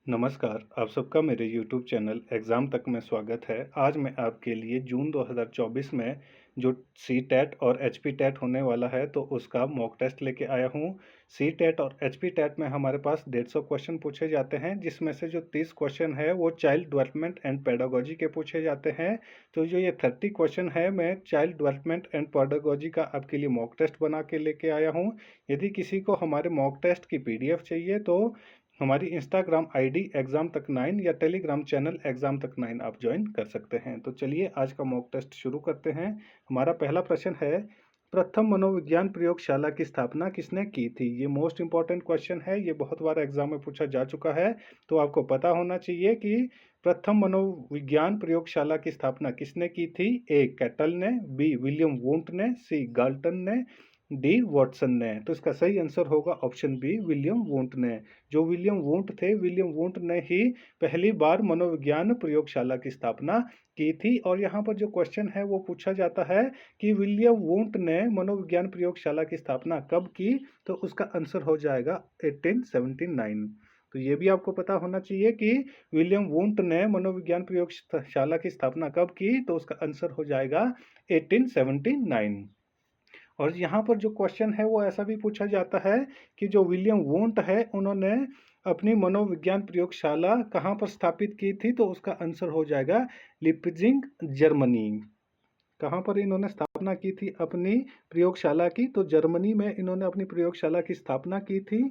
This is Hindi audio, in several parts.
नमस्कार, आप सबका मेरे YouTube चैनल एग्ज़ाम तक में स्वागत है। आज मैं आपके लिए जून 2024 में जो सी-टेट और एचपी-टेट होने वाला है, तो उसका मॉक टेस्ट लेके आया हूँ। सी-टेट और एचपी-टेट में हमारे पास 150 क्वेश्चन पूछे जाते हैं, जिसमें से जो 30 क्वेश्चन है वो चाइल्ड डेवलपमेंट एंड पेडागोजी के पूछे जाते हैं। तो जो ये 30 क्वेश्चन है, मैं चाइल्ड डेवलपमेंट एंड पेडागोजी का आपके लिए मॉक टेस्ट बना के लेके आया हूँ। यदि किसी को हमारे मॉक टेस्ट की PDF चाहिए तो हमारी इंस्टाग्राम आईडी एग्जाम तक 9 या टेलीग्राम चैनल एग्जाम तक 9 आप ज्वाइन कर सकते हैं। तो चलिए आज का मॉक टेस्ट शुरू करते हैं। हमारा पहला प्रश्न है, प्रथम मनोविज्ञान प्रयोगशाला की स्थापना किसने की थी? ये मोस्ट इंपॉर्टेंट क्वेश्चन है, ये बहुत बार एग्जाम में पूछा जा चुका है। तो आपको पता होना चाहिए कि प्रथम मनोविज्ञान प्रयोगशाला की स्थापना किसने की थी? ए कैटल ने, बी विलियम वुंट ने, सी गाल्टन ने, डी वॉटसन ने। तो इसका सही आंसर होगा ऑप्शन बी विलियम वुंट ने। जो विलियम वुंट थे, विलियम वुंट ने ही पहली बार मनोविज्ञान प्रयोगशाला की स्थापना की थी। और यहाँ पर जो क्वेश्चन है वो पूछा जाता है कि विलियम वुंट ने मनोविज्ञान प्रयोगशाला की स्थापना कब की? तो उसका आंसर हो जाएगा 1879। तो ये भी आपको पता होना चाहिए कि विलियम वुंट ने मनोविज्ञान प्रयोगशाला की स्थापना कब की? तो उसका आंसर हो जाएगा 1879। और यहाँ पर जो क्वेश्चन है वो ऐसा भी पूछा जाता है कि जो विलियम वोंट है, उन्होंने अपनी मनोविज्ञान प्रयोगशाला कहाँ पर स्थापित की थी? तो उसका आंसर हो जाएगा लिप्जिंग, जर्मनी। कहाँ पर इन्होंने स्थापना की थी अपनी प्रयोगशाला की? तो जर्मनी में इन्होंने अपनी प्रयोगशाला की स्थापना की थी।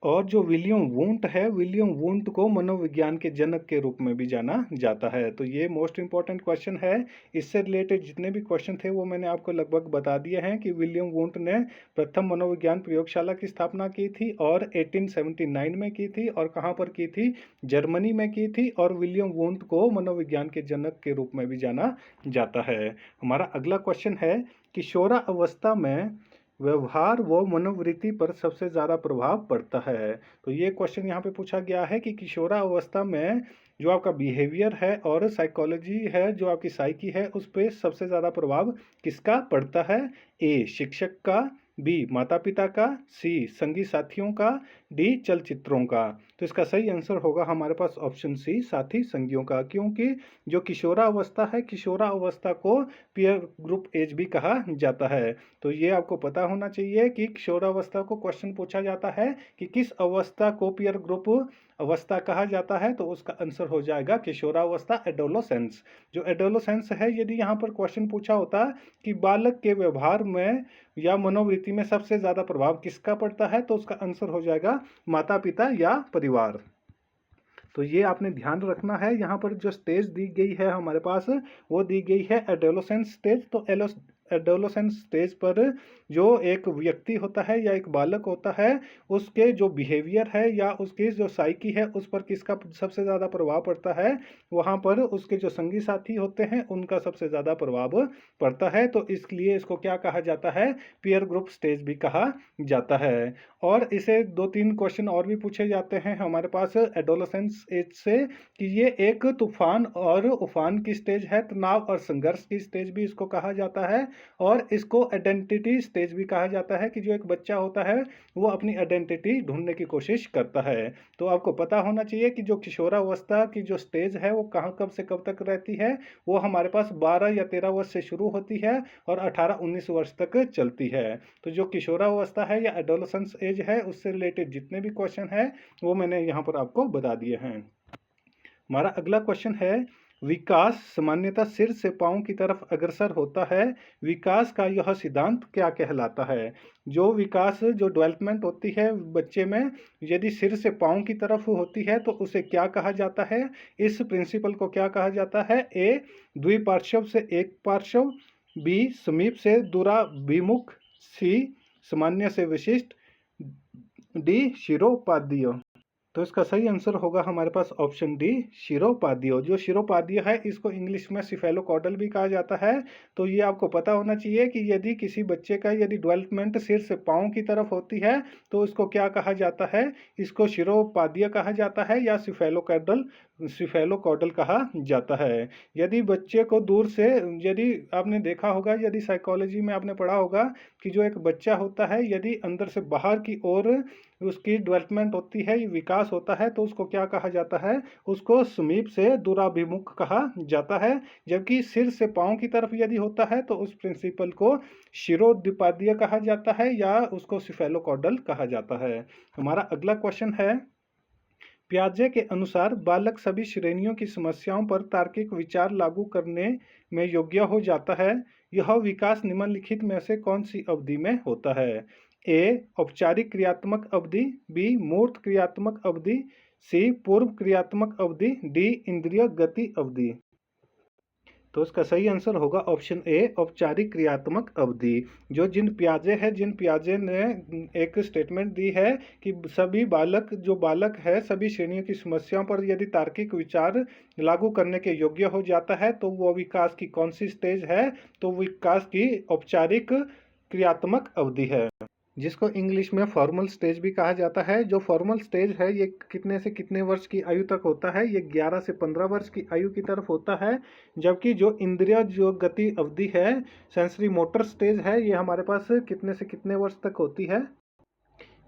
और जो विलियम वुंट है, विलियम वुंट को मनोविज्ञान के जनक के रूप में भी जाना जाता है। तो ये मोस्ट इंपॉर्टेंट क्वेश्चन है। इससे रिलेटेड जितने भी क्वेश्चन थे वो मैंने आपको लगभग बता दिए हैं कि विलियम वुंट ने प्रथम मनोविज्ञान प्रयोगशाला की स्थापना की थी और 1879 में की थी। और कहाँ पर की थी? जर्मनी में की थी। और विलियम वुंट को मनोविज्ञान के जनक के रूप में भी जाना जाता है। हमारा अगला क्वेश्चन है, किशोरावस्था में व्यवहार व मनोवृत्ति पर सबसे ज़्यादा प्रभाव पड़ता है। तो ये क्वेश्चन यहाँ पे पूछा गया है कि किशोरावस्था में जो आपका बिहेवियर है और साइकोलॉजी है, जो आपकी साइकी है, उस पर सबसे ज़्यादा प्रभाव किसका पड़ता है? ए शिक्षक का, बी माता पिता का, सी संगी साथियों का, डी चलचित्रों का। तो इसका सही आंसर होगा हमारे पास ऑप्शन सी साथी संगियों का, क्योंकि जो किशोरावस्था है, किशोरावस्था को पीयर ग्रुप एज भी कहा जाता है। तो ये आपको पता होना चाहिए कि किशोरावस्था को क्वेश्चन पूछा जाता है कि किस अवस्था को पीयर ग्रुप अवस्था कहा जाता है? तो उसका आंसर हो जाएगा किशोरावस्था, एडोलोसेंस। जो एडोलोसेंस है, यदि यहाँ पर क्वेश्चन पूछा होता कि बालक के व्यवहार में या मनोवृत्ति में सबसे ज़्यादा प्रभाव किसका पड़ता है? तो उसका आंसर हो जाएगा माता पिता या परिवार। तो ये आपने ध्यान रखना है। यहाँ पर जो स्टेज दी गई है हमारे पास, वो दी गई है एडोलोसेंस स्टेज। तो एडोलोसेंस स्टेज पर जो एक व्यक्ति होता है या एक बालक होता है, उसके जो बिहेवियर है या उसकी जो साइकी है, उस पर किसका सबसे ज़्यादा प्रभाव पड़ता है? वहाँ पर उसके जो संगी साथी होते हैं, उनका सबसे ज़्यादा प्रभाव पड़ता है। तो इसलिए इसको क्या कहा जाता है? पीयर ग्रुप स्टेज भी कहा जाता है। और इसे 2-3 क्वेश्चन और भी पूछे जाते हैं हमारे पास एडोलेसेंस एज से कि ये एक तूफान और उफान की स्टेज है, तनाव और संघर्ष की स्टेज भी इसको कहा जाता है। और इसको आइडेंटिटी स्टेज भी कहा जाता है कि जो एक बच्चा होता है वो अपनी आइडेंटिटी ढूंढने की कोशिश करता है। तो आपको पता होना चाहिए कि जो किशोरावस्था की जो स्टेज है वो कहाँ कब से कब तक रहती है? वो हमारे पास 12 या 13 वर्ष से शुरू होती है और 18-19 वर्ष तक चलती है। तो जो किशोरावस्था है या एडोलेसेंस एज है, उससे रिलेटेड जितने भी क्वेश्चन है वो मैंने यहाँ पर आपको बता दिए हैं। हमारा अगला क्वेश्चन है, विकास सामान्यतः सिर से पांव की तरफ अग्रसर होता है, विकास का यह सिद्धांत क्या कहलाता है? जो विकास जो डेवलपमेंट होती है बच्चे में, यदि सिर से पांव की तरफ होती है तो उसे क्या कहा जाता है? इस प्रिंसिपल को क्या कहा जाता है? ए द्विपार्श्व से एक पार्श्व, बी समीप से दूराभिमुख, सी सामान्य से विशिष्ट, डी शिरोपाद्य। तो इसका सही आंसर होगा हमारे पास ऑप्शन डी शिरोपाद्य। जो शिरोपाद्य है, इसको इंग्लिश में सिफेलोकॉडल भी कहा जाता है। तो ये आपको पता होना चाहिए कि यदि किसी बच्चे का यदि डेवलपमेंट सिर से पांव की तरफ होती है तो इसको क्या कहा जाता है? इसको शिरोपाद्य कहा जाता है या सिफेलोकॉडल कहा जाता है। यदि बच्चे को दूर से, यदि आपने देखा होगा, यदि साइकोलॉजी में आपने पढ़ा होगा कि जो एक बच्चा होता है, यदि अंदर से बाहर की ओर उसकी डेवलपमेंट होती है, विकास होता है, तो उसको क्या कहा जाता है? उसको समीप से दूराभिमुख कहा जाता है। जबकि सिर से पाँव की तरफ यदि होता है तो उस प्रिंसिपल को शिरोद्विपादीय कहा जाता है या उसको सिफेलोकॉर्डल कहा जाता है। हमारा अगला क्वेश्चन है, पियाजे के अनुसार बालक सभी श्रेणियों की समस्याओं पर तार्किक विचार लागू करने में योग्य हो जाता है। यह विकास निम्नलिखित में से कौन सी अवधि में होता है? ए औपचारिक क्रियात्मक अवधि, बी मूर्त क्रियात्मक अवधि, सी पूर्व क्रियात्मक अवधि, डी इंद्रिय गति अवधि। तो इसका सही आंसर होगा ऑप्शन ए औपचारिक क्रियात्मक अवधि। जिन पियाजे ने एक स्टेटमेंट दी है कि सभी बालक है सभी श्रेणियों की समस्याओं पर यदि तार्किक विचार लागू करने के योग्य हो जाता है तो वो विकास की कौन सी स्टेज है? तो विकास की औपचारिक क्रियात्मक अवधि है, जिसको इंग्लिश में फॉर्मल स्टेज भी कहा जाता है। जो फॉर्मल स्टेज है ये कितने से कितने वर्ष की आयु तक होता है? ये 11 से 15 वर्ष की आयु की तरफ होता है। जबकि जो गति अवधि है, सेंसरी मोटर स्टेज है, ये हमारे पास कितने से कितने वर्ष तक होती है?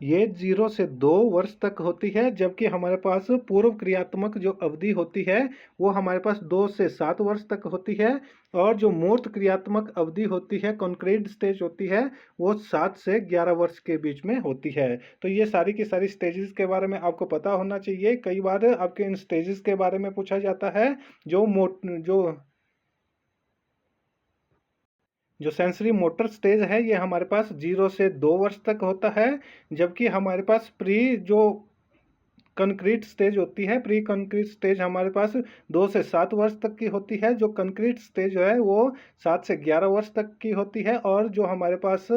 ये 0 से 2 वर्ष तक होती है। जबकि हमारे पास पूर्व क्रियात्मक जो अवधि होती है वो हमारे पास 2 से 7 वर्ष तक होती है। और जो मूर्त क्रियात्मक अवधि होती है, कॉन्क्रीट स्टेज होती है, वो 7 से 11 वर्ष के बीच में होती है। तो ये सारी की सारी स्टेजेस के बारे में आपको पता होना चाहिए। कई बार आपके इन स्टेजेस के बारे में पूछा जाता है। जो सेंसरी मोटर स्टेज है ये हमारे पास 0 से 2 वर्ष तक होता है। जबकि हमारे पास जो कंक्रीट स्टेज होती है, प्री कंक्रीट स्टेज हमारे पास 2 से 7 वर्ष तक की होती है। जो कंक्रीट स्टेज है वो 7 से 11 वर्ष तक की होती है। और जो हमारे पास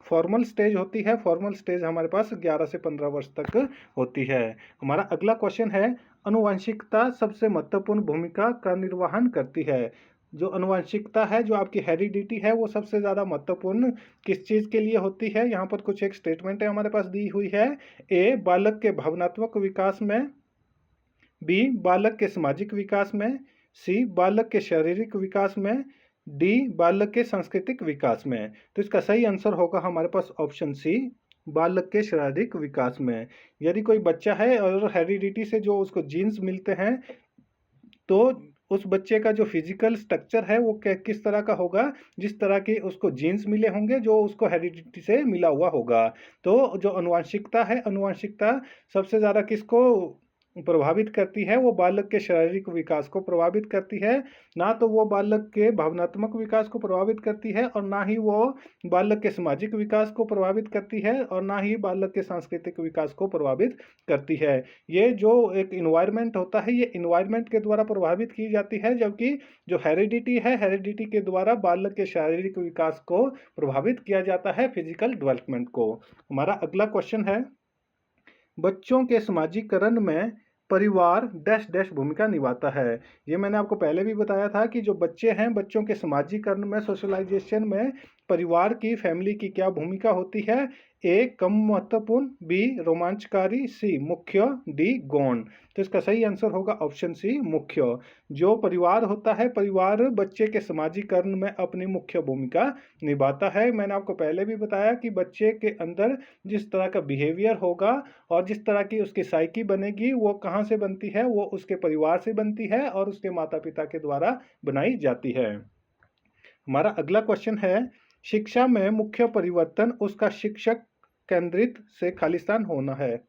फॉर्मल स्टेज होती है, फॉर्मल स्टेज हमारे पास 11 से 15 वर्ष तक होती है। हमारा अगला क्वेश्चन है, अनुवांशिकता सबसे महत्वपूर्ण भूमिका का निर्वहन करती है। जो अनुवांशिकता है, जो आपकी हेरिडिटी है, वो सबसे ज़्यादा महत्वपूर्ण किस चीज़ के लिए होती है? यहाँ पर कुछ एक स्टेटमेंट है हमारे पास दी हुई है। ए बालक के भावनात्मक विकास में, बी बालक के सामाजिक विकास में, सी बालक के शारीरिक विकास में, डी बालक के सांस्कृतिक विकास में। तो इसका सही आंसर होगा हमारे पास ऑप्शन सी, बालक के शारीरिक विकास में। यदि कोई बच्चा है और हेरिडिटी से जो उसको जीन्स मिलते हैं तो उस बच्चे का जो फिजिकल स्ट्रक्चर है वो किस तरह का होगा? जिस तरह के उसको जीन्स मिले होंगे, जो उसको हेरिडिटी से मिला हुआ होगा। तो जो अनुवांशिकता है, अनुवांशिकता सबसे ज़्यादा किसको प्रभावित करती है? वो बालक के शारीरिक विकास को प्रभावित करती है। ना तो वो बालक के भावनात्मक विकास को प्रभावित करती है, और ना ही वो बालक के सामाजिक विकास को प्रभावित करती है, और ना ही बालक के सांस्कृतिक विकास को प्रभावित करती है। ये जो एक इन्वायरमेंट होता है, ये इन्वायरमेंट के द्वारा प्रभावित की जाती है। जबकि जो हेरिडिटी है, हेरिडिटी के द्वारा बालक के शारीरिक विकास को प्रभावित किया जाता है, फिजिकल डेवलपमेंट को। हमारा अगला क्वेश्चन है, बच्चों के समाजीकरण में परिवार डैश डैश भूमिका निभाता है। ये मैंने आपको पहले भी बताया था कि जो बच्चे हैं, बच्चों के समाजीकरण में, सोशलाइजेशन में परिवार की, फैमिली की क्या भूमिका होती है? ए कम महत्वपूर्ण, बी रोमांचकारी, सी मुख्य, डी गौण। तो इसका सही आंसर होगा ऑप्शन सी, मुख्य। जो परिवार होता है, परिवार बच्चे के समाजीकरण में अपनी मुख्य भूमिका निभाता है। मैंने आपको पहले भी बताया कि बच्चे के अंदर जिस तरह का बिहेवियर होगा और जिस तरह की उसकी साइकी बनेगी, वो कहाँ से बनती है? वो उसके परिवार से बनती है और उसके माता पिता के द्वारा बनाई जाती है। हमारा अगला क्वेश्चन है, शिक्षा में मुख्य परिवर्तन उसका शिक्षक केंद्रित से खालिस्तान होना है।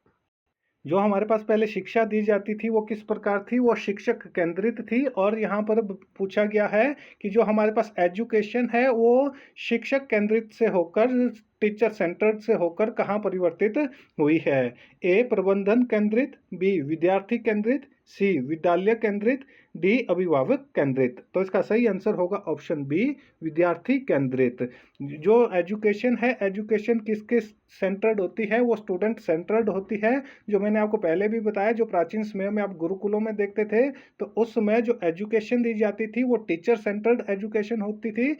जो हमारे पास पहले शिक्षा दी जाती थी वो किस प्रकार थी? वो शिक्षक केंद्रित थी। और यहाँ पर पूछा गया है कि जो हमारे पास एजुकेशन है वो शिक्षक केंद्रित से होकर, टीचर सेंटर्ड से होकर कहाँ परिवर्तित हुई है? ए प्रबंधन केंद्रित, बी विद्यार्थी केंद्रित, सी विद्यालय केंद्रित, डी अभिभावक केंद्रित। तो इसका सही आंसर होगा ऑप्शन बी, विद्यार्थी केंद्रित। जो एजुकेशन है, एजुकेशन किसके सेंटर्ड होती है? वो स्टूडेंट सेंटर्ड होती है। जो मैंने आपको पहले भी बताया, जो प्राचीन समय में आप गुरुकुलों में देखते थे तो उस समय जो एजुकेशन दी जाती थी वो टीचर सेंटर्ड एजुकेशन होती थी।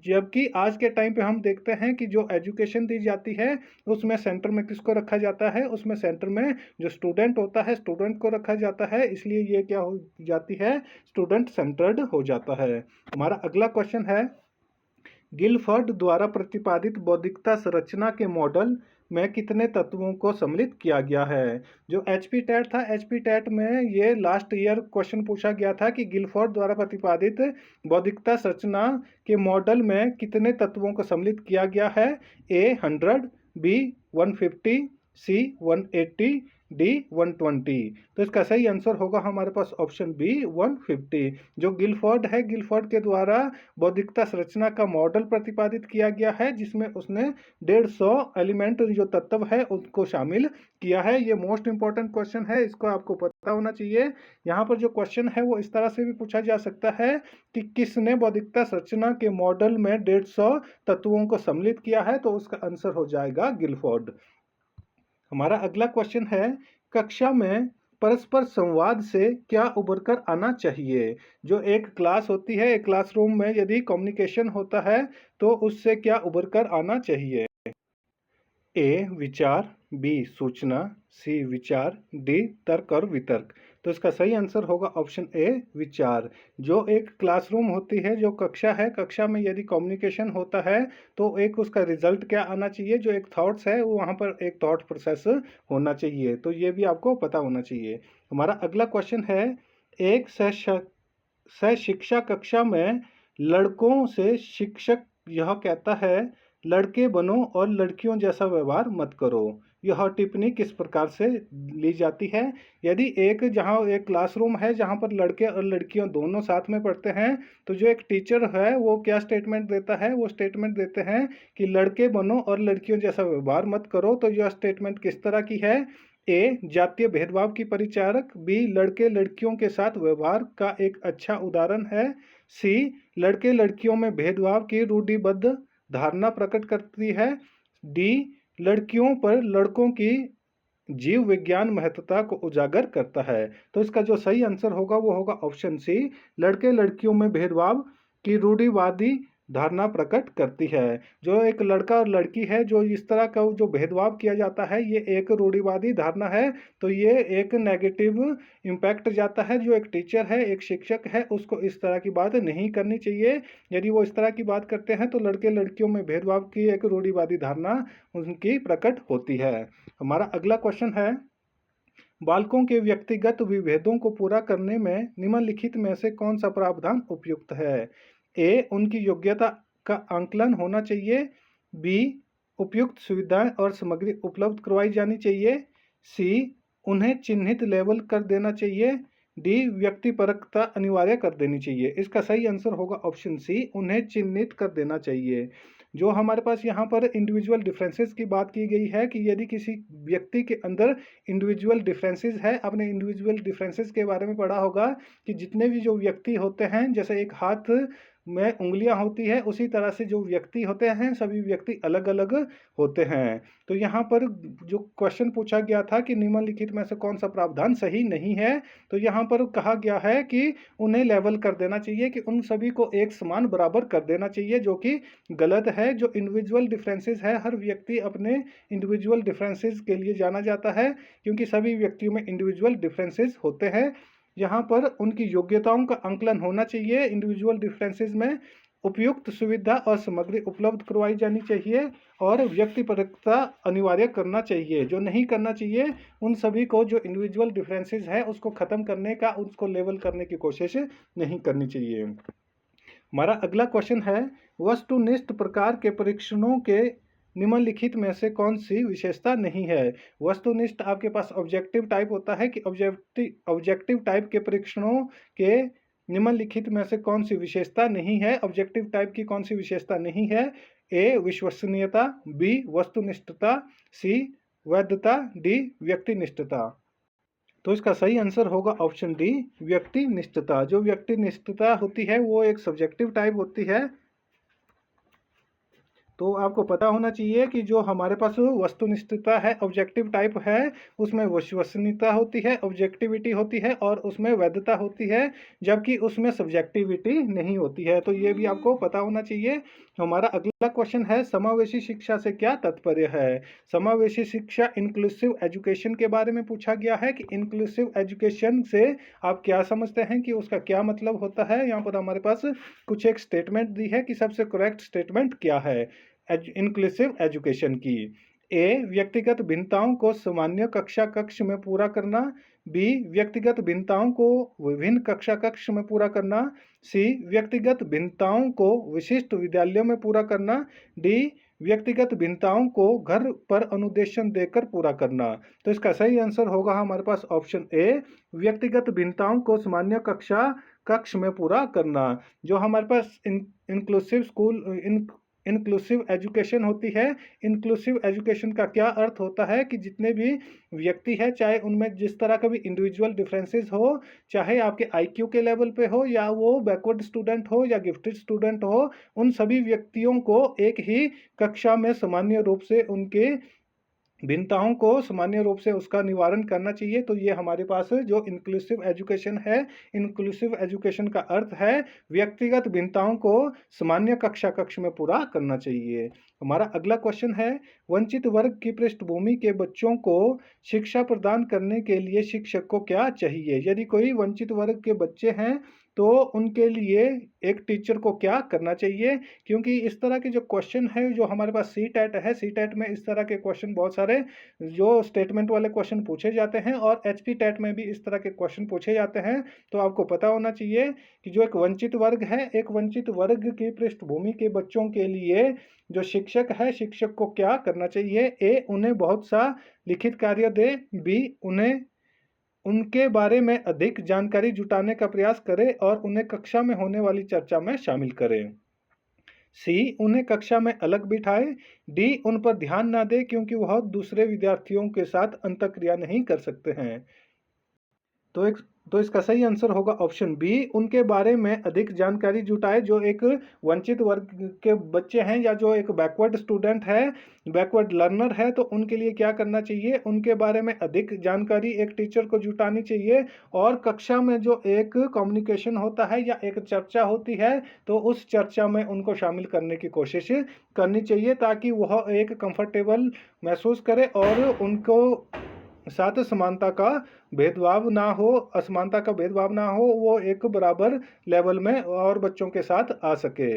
जबकि आज के टाइम पे हम देखते हैं कि जो एजुकेशन दी जाती है उसमें सेंटर में किसको रखा जाता है? उसमें सेंटर में जो स्टूडेंट होता है, स्टूडेंट को रखा जाता है। इसलिए ये क्या हो जाती है? स्टूडेंट सेंटर्ड हो जाता है। हमारा अगला क्वेश्चन है, गिलफर्ड द्वारा प्रतिपादित बौद्धिकता संरचना के मॉडल में कितने तत्वों को सम्मिलित किया गया है। जो एचपी टेट था, एचपी टेट में ये लास्ट ईयर क्वेश्चन पूछा गया था कि गिलफोर्ड द्वारा प्रतिपादित बौद्धिकता संरचना के मॉडल में कितने तत्वों को सम्मिलित किया गया है। ए 100, बी 150, सी 180, डी 120। तो इसका सही आंसर होगा हमारे पास ऑप्शन बी 150। जो गिलफोर्ड है, गिलफोर्ड के द्वारा बौद्धिकता संरचना का मॉडल प्रतिपादित किया गया है, जिसमें उसने 150 एलिमेंट जो तत्व है उनको शामिल किया है। ये मोस्ट इंपॉर्टेंट क्वेश्चन है, इसको आपको पता होना चाहिए। यहाँ पर जो क्वेश्चन है वो इस तरह से भी पूछा जा सकता है कि किसने बौद्धिकता संरचना के मॉडल में 150 तत्वों को सम्मिलित किया है, तो उसका आंसर हो जाएगा गिलफोर्ड। हमारा अगला क्वेश्चन है, कक्षा में परस्पर संवाद से क्या उभर कर आना चाहिए। जो एक क्लास होती है, एक क्लासरूम में यदि कम्युनिकेशन होता है तो उससे क्या उभर कर आना चाहिए। ए विचार, बी सूचना, सी विचार, डी तर्क और वितर्क। तो इसका सही आंसर होगा ऑप्शन ए विचार। जो एक क्लासरूम होती है, जो कक्षा है, कक्षा में यदि कम्युनिकेशन होता है तो एक उसका रिजल्ट क्या आना चाहिए, जो एक थॉट्स है वो वहाँ पर एक थॉट प्रोसेस होना चाहिए। तो ये भी आपको पता होना चाहिए। हमारा अगला क्वेश्चन है, एक सहशिक्षा कक्षा में लड़कों से शिक्षक यह कहता है, लड़के बनो और लड़कियों जैसा व्यवहार मत करो। यह टिप्पणी किस प्रकार से ली जाती है। यदि जहाँ एक क्लासरूम है जहाँ पर लड़के और लड़कियां दोनों साथ में पढ़ते हैं, तो जो एक टीचर है वो क्या स्टेटमेंट देता है, वो स्टेटमेंट देते हैं कि लड़के बनो और लड़कियों जैसा व्यवहार मत करो। तो यह स्टेटमेंट किस तरह की है। ए जातीय भेदभाव की परिचारक, बी लड़के लड़कियों के साथ व्यवहार का एक अच्छा उदाहरण है, सी लड़के लड़कियों में भेदभाव की रूढ़िबद्ध धारणा प्रकट करती है, डी लड़कियों पर लड़कों की जीव विज्ञान महत्वता को उजागर करता है। तो इसका जो सही आंसर होगा वो होगा ऑप्शन सी, लड़के लड़कियों में भेदभाव की रूढ़िवादी धारणा प्रकट करती है। जो एक लड़का और लड़की है, जो इस तरह का जो भेदभाव किया जाता है, ये एक रूढ़िवादी धारणा है। तो ये एक नेगेटिव इम्पैक्ट जाता है। जो एक टीचर है, एक शिक्षक है, उसको इस तरह की बात नहीं करनी चाहिए। यदि वो इस तरह की बात करते हैं तो लड़के लड़कियों में भेदभाव की एक रूढ़िवादी धारणा उनकी प्रकट होती है। हमारा अगला क्वेश्चन है, बालकों के व्यक्तिगत विभेदों को पूरा करने में निम्नलिखित में से कौन सा प्रावधान उपयुक्त है। ए उनकी योग्यता का आंकलन होना चाहिए, बी उपयुक्त सुविधाएं और सामग्री उपलब्ध करवाई जानी चाहिए, सी उन्हें चिन्हित लेबल कर देना चाहिए, डी व्यक्तिपरकता अनिवार्य कर देनी चाहिए। इसका सही आंसर होगा ऑप्शन सी, उन्हें चिन्हित कर देना चाहिए। जो हमारे पास यहाँ पर इंडिविजुअल डिफरेंसेस की बात की गई है कि यदि किसी व्यक्ति के अंदर इंडिविजुअल डिफरेंसेस है, आपने इंडिविजुअल डिफरेंसेस के बारे में पढ़ा होगा कि जितने भी जो व्यक्ति होते हैं, जैसे एक हाथ में उंगलियां होती है, उसी तरह से जो व्यक्ति होते हैं सभी व्यक्ति अलग अलग होते हैं। तो यहाँ पर जो क्वेश्चन पूछा गया था कि निम्नलिखित में से कौन सा प्रावधान सही नहीं है, तो यहाँ पर कहा गया है कि उन्हें लेवल कर देना चाहिए, कि उन सभी को एक समान बराबर कर देना चाहिए, जो कि गलत है। जो इंडिविजुअल डिफरेंसेस है, हर व्यक्ति अपने इंडिविजुअल डिफरेंसेस के लिए जाना जाता है, क्योंकि सभी व्यक्तियों में इंडिविजुअल डिफरेंसेस होते हैं। यहाँ पर उनकी योग्यताओं का आंकलन होना चाहिए। इंडिविजुअल डिफरेंसेस में उपयुक्त सुविधा और सामग्री उपलब्ध करवाई जानी चाहिए और व्यक्तिपरकता अनिवार्य करना चाहिए। जो नहीं करना चाहिए, उन सभी को जो इंडिविजुअल डिफरेंसेस है उसको ख़त्म करने का, उसको लेवल करने की कोशिश नहीं करनी चाहिए। हमारा अगला क्वेश्चन है, वस्तुनिष्ठ प्रकार के परीक्षणों के निम्नलिखित में से कौन सी विशेषता नहीं है। वस्तुनिष्ठ आपके पास ऑब्जेक्टिव टाइप होता है कि ऑब्जेक्टिव टाइप के परीक्षणों के निम्नलिखित में से कौन सी विशेषता नहीं है। ऑब्जेक्टिव टाइप की कौन सी विशेषता नहीं है। ए विश्वसनीयता, बी वस्तुनिष्ठता, सी वैधता, डी व्यक्तिनिष्ठता। तो इसका सही आंसर होगा ऑप्शन डी व्यक्तिनिष्ठता। जो व्यक्तिनिष्ठता होती है वो एक सब्जेक्टिव टाइप होती है। तो आपको पता होना चाहिए कि जो हमारे पास वस्तुनिष्ठता है, ऑब्जेक्टिव टाइप है, उसमें विश्वसनीयता होती है, ऑब्जेक्टिविटी होती है और उसमें वैधता होती है, जबकि उसमें सब्जेक्टिविटी नहीं होती है। तो ये भी आपको पता होना चाहिए। हमारा अगला क्वेश्चन है, समावेशी शिक्षा से क्या तात्पर्य है। समावेशी शिक्षा इंक्लूसिव एजुकेशन के बारे में पूछा गया है कि इंक्लूसिव एजुकेशन से आप क्या समझते हैं, कि उसका क्या मतलब होता है। यहाँ पर हमारे पास कुछ एक स्टेटमेंट दी है कि सबसे करेक्ट स्टेटमेंट क्या है इंक्लूसिव एजुकेशन की। ए व्यक्तिगत भिन्नताओं को सामान्य कक्षा कक्ष में पूरा करना, बी व्यक्तिगत भिन्नताओं को विभिन्न कक्षा कक्ष में पूरा करना, सी व्यक्तिगत भिन्नताओं को विशिष्ट विद्यालयों में पूरा करना, डी व्यक्तिगत भिन्नताओं को घर पर अनुदेशन देकर पूरा करना। तो इसका सही आंसर होगा हमारे पास ऑप्शन ए व्यक्तिगत भिन्नताओं को सामान्य कक्षा कक्ष में पूरा करना। जो हमारे पास इंक्लूसिव स्कूल इंक्लूसिव एजुकेशन होती है, इंक्लूसिव एजुकेशन का क्या अर्थ होता है कि जितने भी व्यक्ति है, चाहे उनमें जिस तरह का भी इंडिविजुअल डिफरेंसेस हो, चाहे आपके आईक्यू के लेवल पे हो या वो बैकवर्ड स्टूडेंट हो या गिफ्टेड स्टूडेंट हो, उन सभी व्यक्तियों को एक ही कक्षा में सामान्य रूप से उनके भिन्नताओं को सामान्य रूप से उसका निवारण करना चाहिए। तो ये हमारे पास जो इंक्लूसिव एजुकेशन है, इंक्लूसिव एजुकेशन का अर्थ है व्यक्तिगत भिन्नताओं को सामान्य कक्षा कक्ष में पूरा करना चाहिए। हमारा अगला क्वेश्चन है, वंचित वर्ग की पृष्ठभूमि के बच्चों को शिक्षा प्रदान करने के लिए शिक्षक को क्या चाहिए? यदि कोई वंचित वर्ग के बच्चे हैं तो उनके लिए एक टीचर को क्या करना चाहिए? क्योंकि इस तरह के जो क्वेश्चन है, जो हमारे पास सी टेट है, सी टेट में इस तरह के क्वेश्चन बहुत सारे जो स्टेटमेंट वाले क्वेश्चन पूछे जाते हैं और एचपी टेट में भी इस तरह के क्वेश्चन पूछे जाते हैं। तो आपको पता होना चाहिए कि जो एक वंचित वर्ग है, एक वंचित वर्ग की पृष्ठभूमि के बच्चों के लिए जो शिक्षक है, शिक्षक को क्या करना चाहिए? ए उन्हें बहुत सा लिखित कार्य दे, बी उन्हें उनके बारे में अधिक जानकारी जुटाने का प्रयास करें और उन्हें कक्षा में होने वाली चर्चा में शामिल करें, सी उन्हें कक्षा में अलग बिठाए, डी उन पर ध्यान ना दे क्योंकि वह दूसरे विद्यार्थियों के साथ अंतःक्रिया नहीं कर सकते हैं। तो इसका सही आंसर होगा ऑप्शन बी, उनके बारे में अधिक जानकारी जुटाए। जो एक वंचित वर्ग के बच्चे हैं या जो एक बैकवर्ड स्टूडेंट है, बैकवर्ड लर्नर है, तो उनके लिए क्या करना चाहिए? उनके बारे में अधिक जानकारी एक टीचर को जुटानी चाहिए और कक्षा में जो एक कम्युनिकेशन होता है या एक चर्चा होती है, तो उस चर्चा में उनको शामिल करने की कोशिश करनी चाहिए ताकि वह एक कंफर्टेबल महसूस करे और उनको साथ समानता का भेदभाव ना हो, असमानता का भेदभाव ना हो, वो एक बराबर लेवल में और बच्चों के साथ आ सके।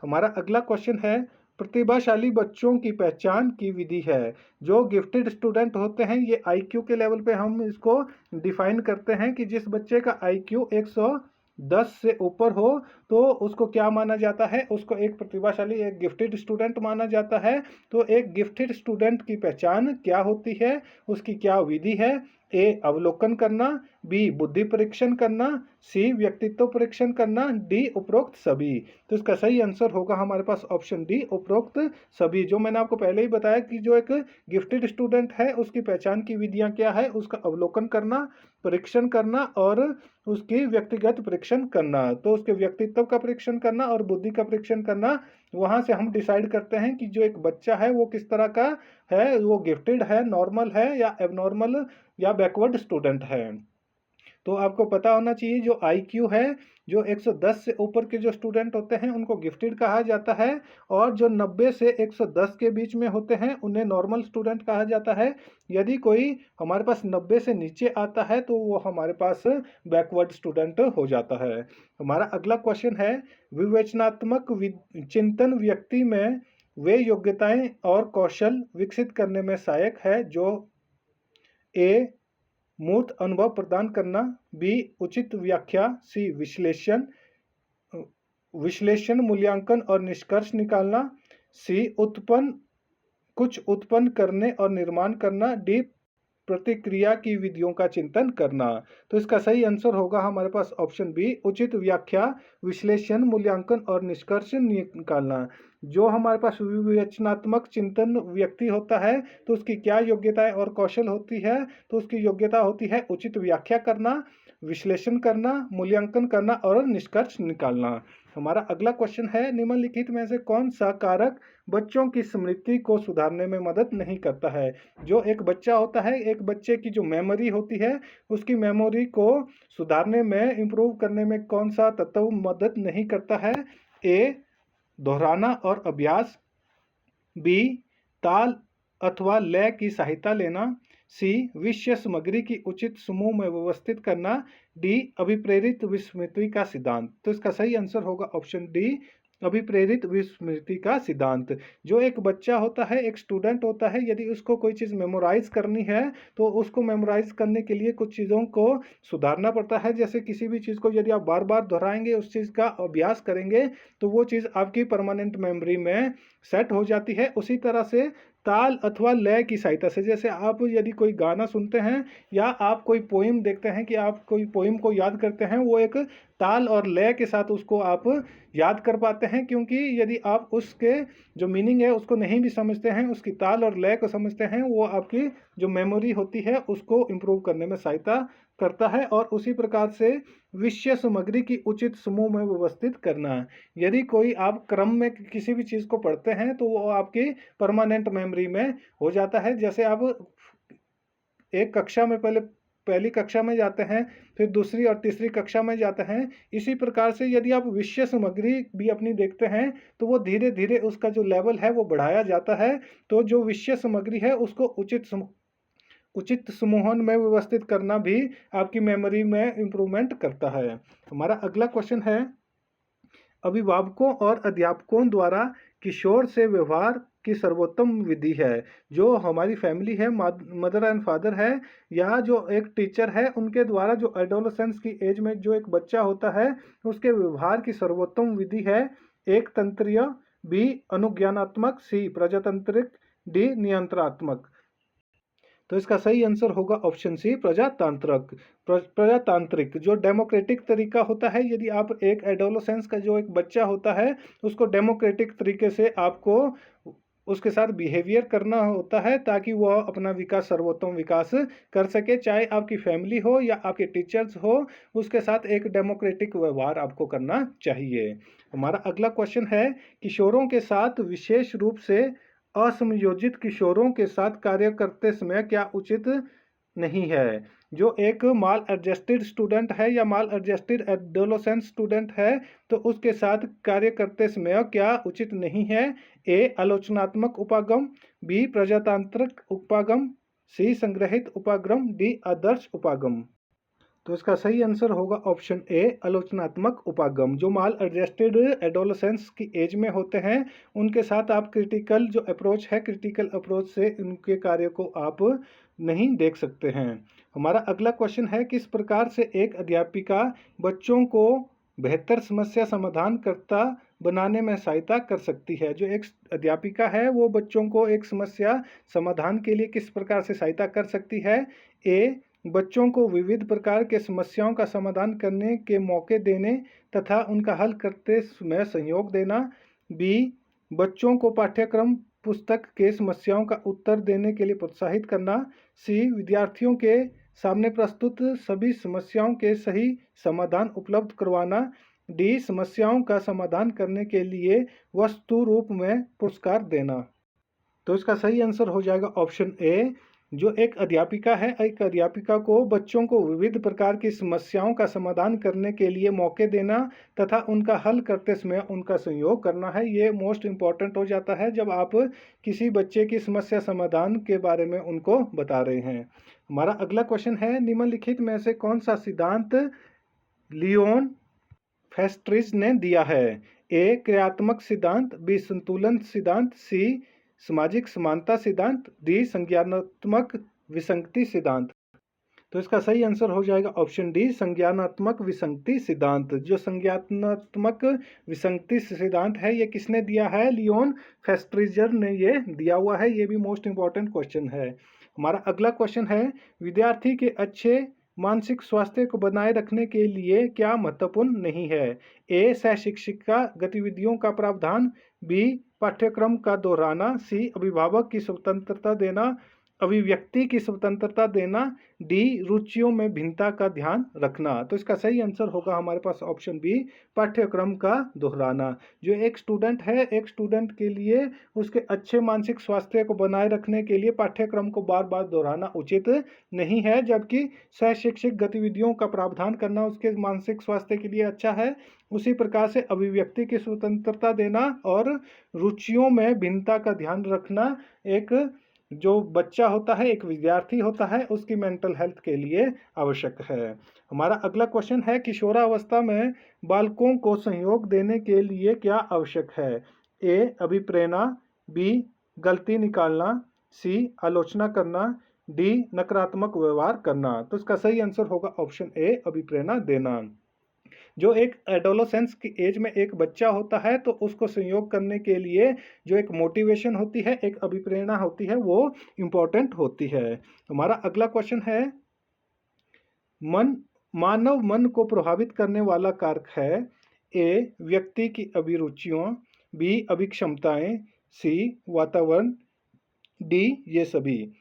हमारा अगला क्वेश्चन है, प्रतिभाशाली बच्चों की पहचान की विधि है। जो गिफ्टेड स्टूडेंट होते हैं, ये आईक्यू के लेवल पे हम इसको डिफाइन करते हैं कि जिस बच्चे का आईक्यू 110 से ऊपर हो तो उसको क्या माना जाता है? उसको एक प्रतिभाशाली, एक गिफ्टेड स्टूडेंट माना जाता है। तो एक गिफ्टेड स्टूडेंट की पहचान क्या होती है, उसकी क्या विधि है? ए अवलोकन करना, बी बुद्धि परीक्षण करना, सी व्यक्तित्व परीक्षण करना, डी उपरोक्त सभी। तो इसका सही आंसर होगा हमारे पास ऑप्शन डी उपरोक्त सभी। जो मैंने आपको पहले ही बताया कि जो एक गिफ्टेड स्टूडेंट है उसकी पहचान की विधियां क्या है? उसका अवलोकन करना, परीक्षण करना और उसकी व्यक्तिगत परीक्षण करना। तो उसके व्यक्तित्व का परीक्षण करना और बुद्धि का परीक्षण करना, वहां से हम डिसाइड करते हैं कि जो एक बच्चा है वो किस तरह का है, वो गिफ्टेड है, नॉर्मल है या एबनॉर्मल या बैकवर्ड स्टूडेंट है। तो आपको पता होना चाहिए जो आईक्यू है, जो 110 से ऊपर के जो स्टूडेंट होते हैं उनको गिफ्टेड कहा जाता है और जो 90 से 110 के बीच में होते हैं उन्हें नॉर्मल स्टूडेंट कहा जाता है। यदि कोई हमारे पास 90 से नीचे आता है तो वो हमारे पास बैकवर्ड स्टूडेंट हो जाता है। हमारा अगला क्वेश्चन है, विवेचनात्मक चिंतन व्यक्ति में वे योग्यताएं और कौशल विकसित करने में सहायक है जो ए मूर्त अनुभव प्रदान करना, बी उचित व्याख्या, सी विश्लेषण मूल्यांकन और निष्कर्ष निकालना, सी कुछ उत्पन्न करने और निर्माण करना, डी प्रतिक्रिया की विधियों का चिंतन करना। तो इसका सही आंसर होगा हमारे पास ऑप्शन बी उचित व्याख्या, विश्लेषण मूल्यांकन और निष्कर्ष निकालना। जो हमारे पास विवेचनात्मक चिंतन व्यक्ति होता है तो उसकी क्या योग्यताएं और कौशल होती है? तो उसकी योग्यता होती है उचित व्याख्या करना, विश्लेषण करना, मूल्यांकन करना और निष्कर्ष निकालना। हमारा अगला क्वेश्चन है, निम्नलिखित में से कौन सा कारक बच्चों की स्मृति को सुधारने में मदद नहीं करता है? जो एक बच्चा होता है, एक बच्चे की जो मेमोरी होती है, उसकी मेमोरी को सुधारने में, इम्प्रूव करने में कौन सा तत्व मदद नहीं करता है? ए दोहराना और अभ्यास, बी ताल अथवा लय की सहायता लेना, सी विषय सामग्री की उचित समूह में व्यवस्थित करना, डी अभिप्रेरित विस्मृति का सिद्धांत। तो इसका सही आंसर होगा ऑप्शन डी अभिप्रेरित विस्मृति का सिद्धांत। जो एक बच्चा होता है, एक स्टूडेंट होता है, यदि उसको कोई चीज़ मेमोराइज करनी है तो उसको मेमोराइज करने के लिए कुछ चीज़ों को सुधारना पड़ता है। जैसे किसी भी चीज़ को यदि आप बार बार दोहराएंगे, उस चीज़ का अभ्यास करेंगे, तो वो चीज़ आपकी परमानेंट मेमोरी में सेट हो जाती है। उसी तरह से ताल अथवा लय की सहायता से, जैसे आप यदि कोई गाना सुनते हैं या आप कोई पोइम देखते हैं कि आप कोई पोइम को याद करते हैं, वो एक ताल और लय के साथ उसको आप याद कर पाते हैं। क्योंकि यदि आप उसके जो मीनिंग है उसको नहीं भी समझते हैं, उसकी ताल और लय को समझते हैं, वो आपकी जो मेमोरी होती है उसको इम्प्रूव करने में सहायता करता है। और उसी प्रकार से विषय सामग्री की उचित समूह में व्यवस्थित करना। यदि कोई आप क्रम में किसी भी चीज़ को पढ़ते हैं तो वो आपकी परमानेंट मेमोरी में हो जाता है। जैसे आप एक कक्षा में पहली कक्षा में जाते हैं, फिर दूसरी और तीसरी कक्षा में जाते हैं, इसी प्रकार से यदि आप विषय सामग्री भी अपनी देखते हैं तो वो धीरे धीरे उसका जो लेवल है वो बढ़ाया जाता है। तो जो विषय सामग्री है उसको उचित समूहन में व्यवस्थित करना भी आपकी मेमोरी में इम्प्रूवमेंट करता है। हमारा अगला क्वेश्चन है, अभिभावकों और अध्यापकों द्वारा किशोर से व्यवहार की सर्वोत्तम विधि है। जो हमारी फैमिली है, मदर एंड फादर है, या जो एक टीचर है, उनके द्वारा जो एडोलसेंस की एज में जो एक बच्चा होता है उसके व्यवहार की सर्वोत्तम विधि है। एक तंत्रीय, बी अनुज्ञानात्मक, सी प्रजातांत्रिक, डी नियंत्रणात्मक। तो इसका सही आंसर होगा ऑप्शन सी प्रजातांत्रिक। प्रजातांत्रिक जो डेमोक्रेटिक तरीका होता है, यदि आप एक एडोलसेंस का जो एक बच्चा होता है उसको डेमोक्रेटिक तरीके से आपको उसके साथ बिहेवियर करना होता है ताकि वह अपना विकास, सर्वोत्तम विकास कर सके। चाहे आपकी फैमिली हो या आपके टीचर्स हो, उसके साथ एक डेमोक्रेटिक व्यवहार आपको करना चाहिए। हमारा अगला क्वेश्चन है, किशोरों के साथ विशेष रूप से असमयोजित किशोरों के साथ कार्य करते समय क्या उचित नहीं है। जो एक माल एडजस्टेड स्टूडेंट है या माल एडजस्टेड एडोलसेंट स्टूडेंट है तो उसके साथ कार्य करते समय क्या उचित नहीं है। ए आलोचनात्मक उपागम, बी प्रजातांत्रिक उपागम, सी संग्रहित उपागम, डी आदर्श उपागम। तो इसका सही आंसर होगा ऑप्शन ए आलोचनात्मक उपागम। जो माल एडजस्टेड एडोलसेंस की एज में होते हैं उनके साथ आप क्रिटिकल जो अप्रोच है, क्रिटिकल अप्रोच से उनके कार्य को आप नहीं देख सकते हैं। हमारा अगला क्वेश्चन है, किस प्रकार से एक अध्यापिका बच्चों को बेहतर समस्या समाधान करता बनाने में सहायता कर सकती है। जो एक अध्यापिका है वो बच्चों को एक समस्या समाधान के लिए किस प्रकार से सहायता कर सकती है। ए बच्चों को विविध प्रकार के समस्याओं का समाधान करने के मौके देने तथा उनका हल करते समय सहयोग देना। बी बच्चों को पाठ्यक्रम पुस्तक के समस्याओं का उत्तर देने के लिए प्रोत्साहित करना। सी विद्यार्थियों के सामने प्रस्तुत सभी समस्याओं के सही समाधान उपलब्ध करवाना। डी समस्याओं का समाधान करने के लिए वस्तु रूप में पुरस्कार देना। तो इसका सही आंसर हो जाएगा ऑप्शन ए। जो एक अध्यापिका है, एक अध्यापिका को बच्चों को विविध प्रकार की समस्याओं का समाधान करने के लिए मौके देना तथा उनका हल करते समय उनका सहयोग करना है। ये मोस्ट इम्पॉर्टेंट हो जाता है जब आप किसी बच्चे की समस्या समाधान के बारे में उनको बता रहे हैं। हमारा अगला क्वेश्चन है, निम्नलिखित में से कौन सा सिद्धांत लियोन फेस्ट्रिज ने दिया है। ए क्रियात्मक सिद्धांत, बी संतुलन सिद्धांत, सी सामाजिक समानता सिद्धांत, डी संज्ञानात्मक विसंगति सिद्धांत। तो इसका सही आंसर हो जाएगा ऑप्शन डी संज्ञानात्मक विसंगति सिद्धांत। जो संज्ञानात्मक विसंगति सिद्धांत है ये किसने दिया है, लियोन फेस्ट्रिजर ने ये दिया हुआ है। ये भी मोस्ट इंपॉर्टेंट क्वेश्चन है। हमारा अगला क्वेश्चन है, विद्यार्थी के अच्छे मानसिक स्वास्थ्य को बनाए रखने के लिए क्या महत्वपूर्ण नहीं है। ए सहशिक्षिका गतिविधियों का प्रावधान, बी पाठ्यक्रम का दोहराना, सी अभिभावक की स्वतंत्रता देना, अभिव्यक्ति की स्वतंत्रता देना, डी रुचियों में भिन्नता का ध्यान रखना। तो इसका सही आंसर होगा हमारे पास ऑप्शन बी पाठ्यक्रम का दोहराना। जो एक स्टूडेंट है, एक स्टूडेंट के लिए उसके अच्छे मानसिक स्वास्थ्य को बनाए रखने के लिए पाठ्यक्रम को बार बार दोहराना उचित नहीं है, जबकि सहशैक्षिक गतिविधियों का प्रावधान करना उसके मानसिक स्वास्थ्य के लिए अच्छा है। उसी प्रकार से अभिव्यक्ति की स्वतंत्रता देना और रुचियों में भिन्नता का ध्यान रखना एक जो बच्चा होता है, एक विद्यार्थी होता है, उसकी मेंटल हेल्थ के लिए आवश्यक है। हमारा अगला क्वेश्चन है, किशोरावस्था में बालकों को सहयोग देने के लिए क्या आवश्यक है? ए अभिप्रेरणा, बी गलती निकालना, सी आलोचना करना, डी नकारात्मक व्यवहार करना। तो इसका सही आंसर होगा ऑप्शन ए अभिप्रेरणा देना। जो एक एडोलेसेंस की एज में एक बच्चा होता है तो उसको संयोग करने के लिए जो एक मोटिवेशन होती है, एक अभिप्रेरणा होती है, वो इम्पोर्टेंट होती है। हमारा अगला क्वेश्चन है, मन मानव मन को प्रभावित करने वाला कारक है? ए व्यक्ति की अभिरुचियों, बी अभिक्षमताएं, सी वातावरण, डी ये सभी।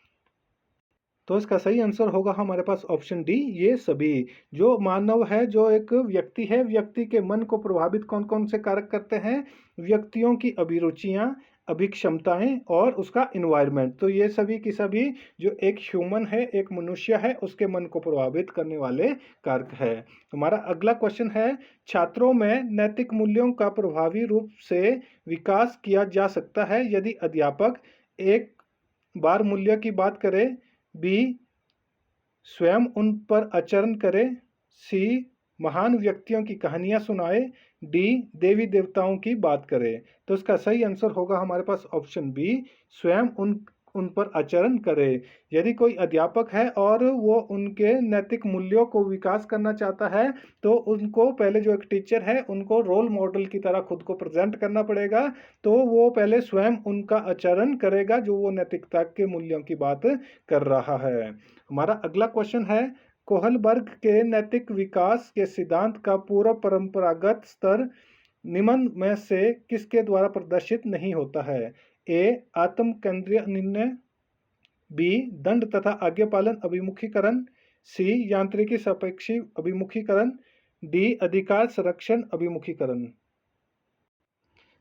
तो इसका सही आंसर होगा हमारे पास ऑप्शन डी ये सभी। जो मानव है, जो एक व्यक्ति है, व्यक्ति के मन को प्रभावित कौन कौन से कारक करते हैं? व्यक्तियों की अभिरुचियां, अभिक्षमताएं और उसका इन्वायरमेंट। तो ये सभी की सभी जो एक ह्यूमन है, एक मनुष्य है, उसके मन को प्रभावित करने वाले कारक है। हमारा अगला क्वेश्चन है, छात्रों में नैतिक मूल्यों का प्रभावी रूप से विकास किया जा सकता है यदि अध्यापक एक बार मूल्य की बात करे, बी स्वयं उन पर आचरण करे, सी महान व्यक्तियों की कहानियां सुनाए, डी देवी देवताओं की बात करे। तो इसका सही आंसर होगा हमारे पास ऑप्शन बी स्वयं उन पर आचरण करे। यदि कोई अध्यापक है और वो उनके नैतिक मूल्यों को विकास करना चाहता है तो उनको पहले, जो एक टीचर है, उनको रोल मॉडल की तरह खुद को प्रेजेंट करना पड़ेगा। तो वो पहले स्वयं उनका आचरण करेगा जो वो नैतिकता के मूल्यों की बात कर रहा है। हमारा अगला क्वेश्चन है, कोहलबर्ग के नैतिक विकास के सिद्धांत का पूरा परंपरागत स्तर निम्न में से किसके द्वारा प्रदर्शित नहीं होता है? ए आत्म केंद्रीय निर्णय, बी दंड तथा आज्ञापालन अभिमुखीकरण, सी यांत्रिकी सापेक्षी अभिमुखीकरण, डी अधिकार संरक्षण अभिमुखीकरण।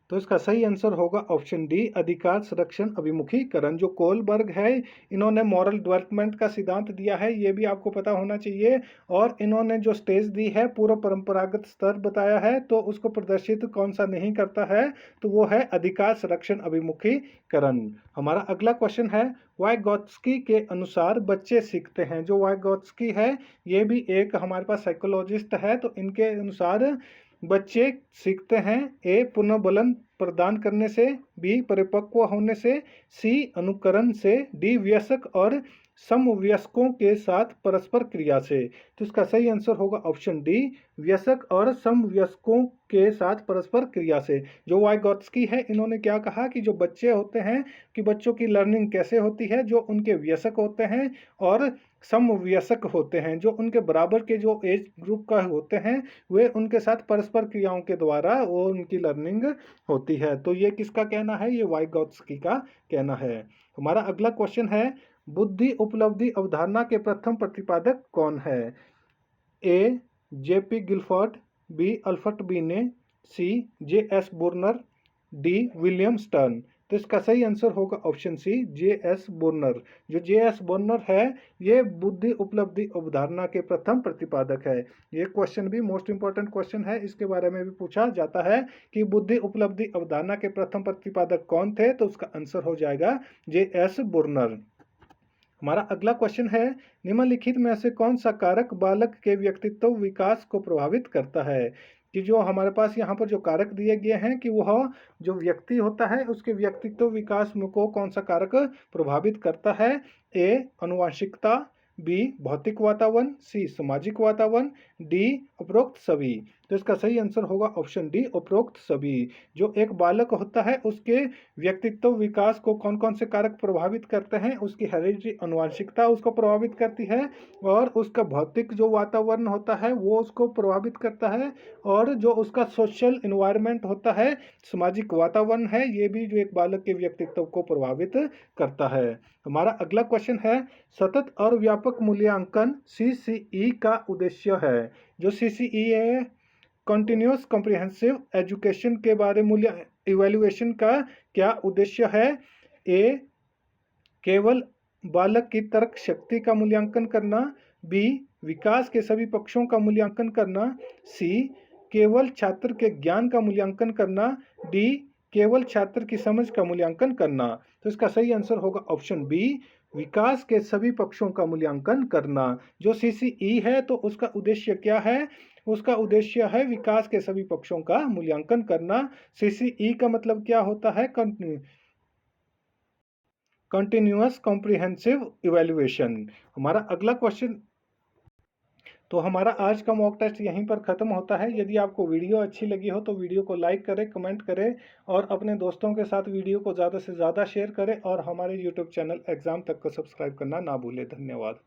तो इसका सही आंसर होगा ऑप्शन डी अधिकार संरक्षण अभिमुखीकरण। जो कोहलबर्ग है, इन्होंने मॉरल डेवलपमेंट का सिद्धांत दिया है, ये भी आपको पता होना चाहिए। और इन्होंने जो स्टेज दी है, पूर्व परंपरागत स्तर बताया है, तो उसको प्रदर्शित कौन सा नहीं करता है? तो वो है अधिकार संरक्षण अभिमुखीकरण। हमारा अगला क्वेश्चन है, वाइगोत्स्की के अनुसार बच्चे सीखते हैं। जो वाइगोत्स्की है, ये भी एक हमारे पास साइकोलॉजिस्ट है। तो इनके अनुसार बच्चे सीखते हैं, ए पुनर्बलन प्रदान करने से, बी परिपक्व होने से, सी अनुकरण से, डी वयस्क और समवयस्कों के साथ परस्पर क्रिया से। तो इसका सही आंसर होगा ऑप्शन डी वयस्क और समवयस्कों के साथ परस्पर क्रिया से। जो वाइगोत्स्की है, इन्होंने क्या कहा कि जो बच्चे होते हैं, कि बच्चों की लर्निंग कैसे होती है? जो उनके वयस्क होते हैं और समवयस्क होते हैं, जो उनके बराबर के जो एज ग्रुप का होते हैं, वे उनके साथ परस्पर क्रियाओं के द्वारा वो उनकी लर्निंग होती है। तो ये किसका कहना है? ये वाइगोत्स्की का कहना है। हमारा अगला क्वेश्चन है, बुद्धि उपलब्धि अवधारणा के प्रथम प्रतिपादक कौन है? A JP Guilford, B Alfred Binet, C J S Bruner, D William Stern. तो इसका सही आंसर होगा ऑप्शन सी जे एस बुर्नर। जो जे एस बुर्नर है, ये बुद्धि उपलब्धि अवधारणा के प्रथम प्रतिपादक है। ये क्वेश्चन भी मोस्ट इंपॉर्टेंट क्वेश्चन है, इसके बारे में भी पूछा जाता है कि बुद्धि उपलब्धि अवधारणा के प्रथम प्रतिपादक कौन थे? तो उसका आंसर हो जाएगा जे एस बुर्नर। हमारा अगला क्वेश्चन है, निम्नलिखित में से कौन सा कारक बालक के व्यक्तित्व विकास को प्रभावित करता है? कि जो हमारे पास यहाँ पर जो कारक दिए गए हैं, कि वह जो व्यक्ति होता है, उसके व्यक्तित्व विकास को कौन सा कारक प्रभावित करता है? ए अनुवांशिकता, बी भौतिक वातावरण, सी सामाजिक वातावरण, डी उपरोक्त सभी। तो इसका सही आंसर होगा ऑप्शन डी उपरोक्त सभी। जो एक बालक होता है, उसके व्यक्तित्व विकास को कौन कौन से कारक प्रभावित करते हैं? उसकी हेरिडिटी अनुवांशिकता उसको प्रभावित करती है, और उसका भौतिक जो वातावरण होता है वो उसको प्रभावित करता है, और जो उसका सोशल इन्वायरमेंट होता है, सामाजिक वातावरण है, ये भी जो एक बालक के व्यक्तित्व को प्रभावित करता है। हमारा अगला क्वेश्चन है, सतत और व्यापक मूल्यांकन CCE का उद्देश्य है। जो CCE है, कंटिन्यूस कॉम्प्रिहेंसिव एजुकेशन के बारे मूल्य इवैल्यूएशन का क्या उद्देश्य है? ए केवल बालक की तर्क शक्ति का मूल्यांकन करना, बी विकास के सभी पक्षों का मूल्यांकन करना, सी केवल छात्र के ज्ञान का मूल्यांकन करना, डी केवल छात्र की समझ का मूल्यांकन करना। तो इसका सही आंसर होगा ऑप्शन बी, विकास के सभी पक्षों का मूल्यांकन करना। जो सीसीई है तो उसका उद्देश्य क्या है? उसका उद्देश्य है विकास के सभी पक्षों का मूल्यांकन करना। सीसीई का मतलब क्या होता है? Continuous comprehensive evaluation. हमारा अगला क्वेश्चन, तो हमारा आज का मॉक टेस्ट यहीं पर ख़त्म होता है। यदि आपको वीडियो अच्छी लगी हो तो वीडियो को लाइक करें, कमेंट करें और अपने दोस्तों के साथ वीडियो को ज़्यादा से ज़्यादा शेयर करें और हमारे यूट्यूब चैनल एग्ज़ाम तक को सब्सक्राइब करना ना भूलें। धन्यवाद।